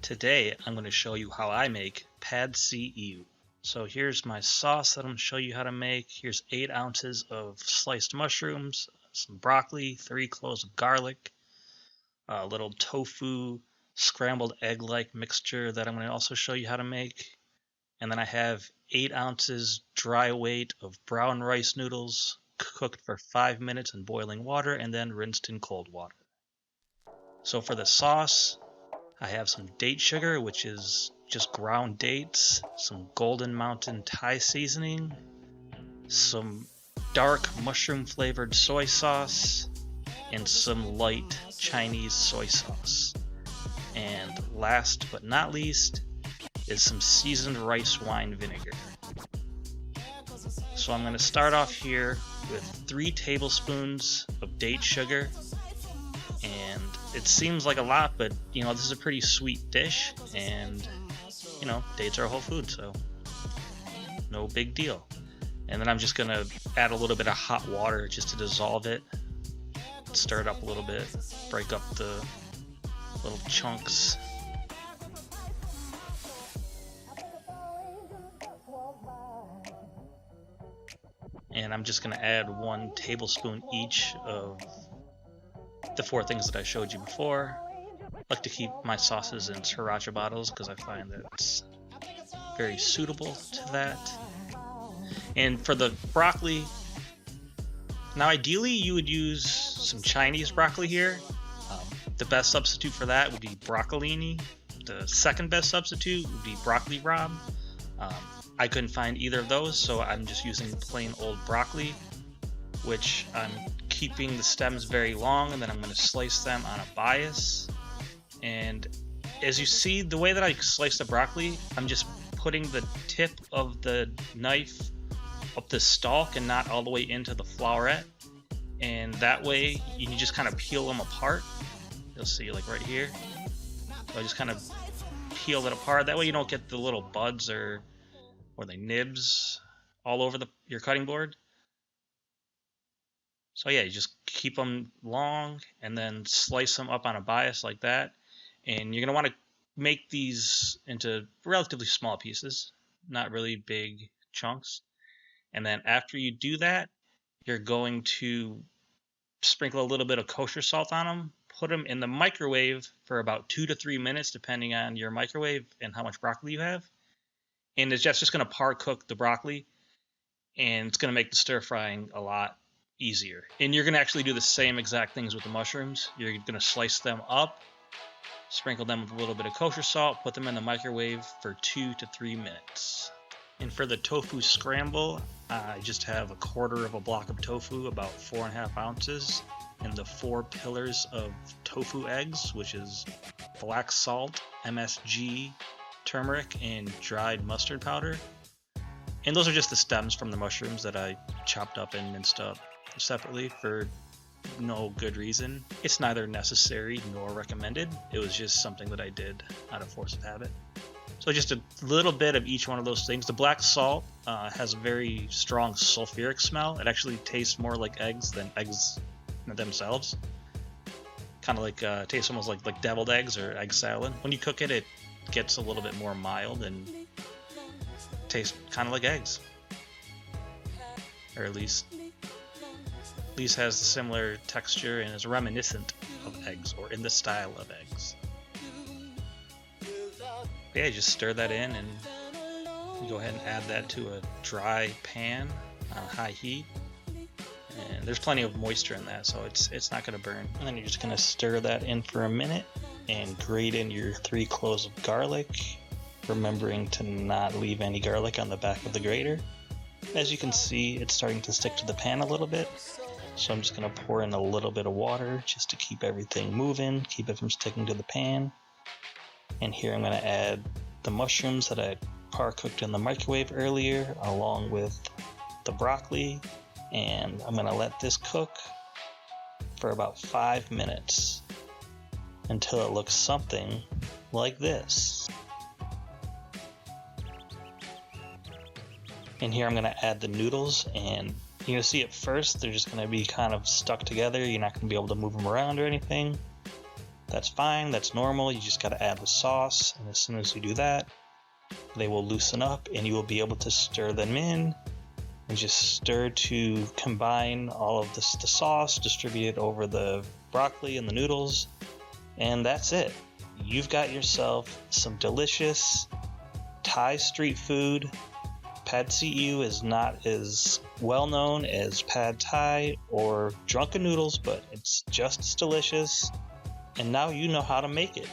Today I'm going to show you how I make pad see ew. So here's my sauce that I'm going to show you how to make. Here's 8 ounces of sliced mushrooms, some broccoli, 3 cloves of garlic, a little tofu scrambled egg-like mixture that I'm going to also show you how to make. And then I have 8 ounces dry weight of brown rice noodles cooked for 5 minutes in boiling water and then rinsed in cold water. So for the sauce, I have some date sugar, which is just ground dates, some Golden Mountain Thai seasoning, some dark mushroom flavored soy sauce, and some light Chinese soy sauce. And last but not least is some seasoned rice wine vinegar. So I'm going to start off here with 3 tablespoons of date sugar. And it seems like a lot, but this is a pretty sweet dish, and dates are a whole food, so no big deal. And then I'm just gonna add a little bit of hot water just to dissolve it, stir it up a little bit, break up the little chunks. And I'm just gonna add 1 tablespoon each of the 4 things that I showed you before. I like to keep my sauces in sriracha bottles because I find that it's very suitable to that. And for the broccoli, now ideally you would use some Chinese broccoli here. The best substitute for that would be broccolini. The second best substitute would be broccoli rabe. I couldn't find either of those, so I'm just using plain old broccoli, which I'm keeping the stems very long, and then I'm going to slice them on a bias. And as you see, the way that I slice the broccoli, I'm just putting the tip of the knife up the stalk and not all the way into the flowerette, and that way you can just kind of peel them apart. You'll see like right here, so I just kind of peel it apart. That way you don't get the little buds or the nibs all over your cutting board. So yeah, you just keep them long and then slice them up on a bias like that. And you're going to want to make these into relatively small pieces, not really big chunks. And then after you do that, you're going to sprinkle a little bit of kosher salt on them, put them in the microwave for about 2 to 3 minutes, depending on your microwave and how much broccoli you have. And it's just going to par cook the broccoli, and it's going to make the stir frying a lot easier. And you're going to actually do the same exact things with the mushrooms. You're going to slice them up, sprinkle them with a little bit of kosher salt, put them in the microwave for 2 to 3 minutes. And for the tofu scramble, I just have 1/4 of a block of tofu, about 4.5 ounces, and the 4 pillars of tofu eggs, which is black salt, MSG, turmeric, and dried mustard powder. And those are just the stems from the mushrooms that I chopped up and minced up separately for no good reason. It's neither necessary nor recommended. It was just something that I did out of force of habit. So just a little bit of each one of those things. The black salt has a very strong sulfuric smell. It actually tastes more like eggs than eggs themselves. Kind of like tastes almost like deviled eggs or egg salad. When you cook it, it gets a little bit more mild and tastes kind of like eggs, or at least has a similar texture and is reminiscent of eggs, or in the style of eggs. But yeah, just stir that in and you go ahead and add that to a dry pan on high heat. And there's plenty of moisture in that, so it's not going to burn. And then you're just going to stir that in for a minute and grate in your 3 cloves of garlic, remembering to not leave any garlic on the back of the grater. As you can see, it's starting to stick to the pan a little bit, so I'm just going to pour in a little bit of water just to keep everything moving, keep it from sticking to the pan. And here I'm going to add the mushrooms that I par cooked in the microwave earlier, along with the broccoli, and I'm going to let this cook for about 5 minutes until it looks something like this. And here I'm going to add the noodles, and you're going to see at first they're just going to be kind of stuck together. You're not going to be able to move them around or anything. That's fine, that's normal. You just got to add the sauce, and as soon as you do that, they will loosen up and you will be able to stir them in and just stir to combine all of the sauce, distribute it over the broccoli and the noodles, and that's it. You've got yourself some delicious Thai street food. Pad See Ew is not as well known as Pad Thai or drunken noodles, but it's just as delicious. And now you know how to make it.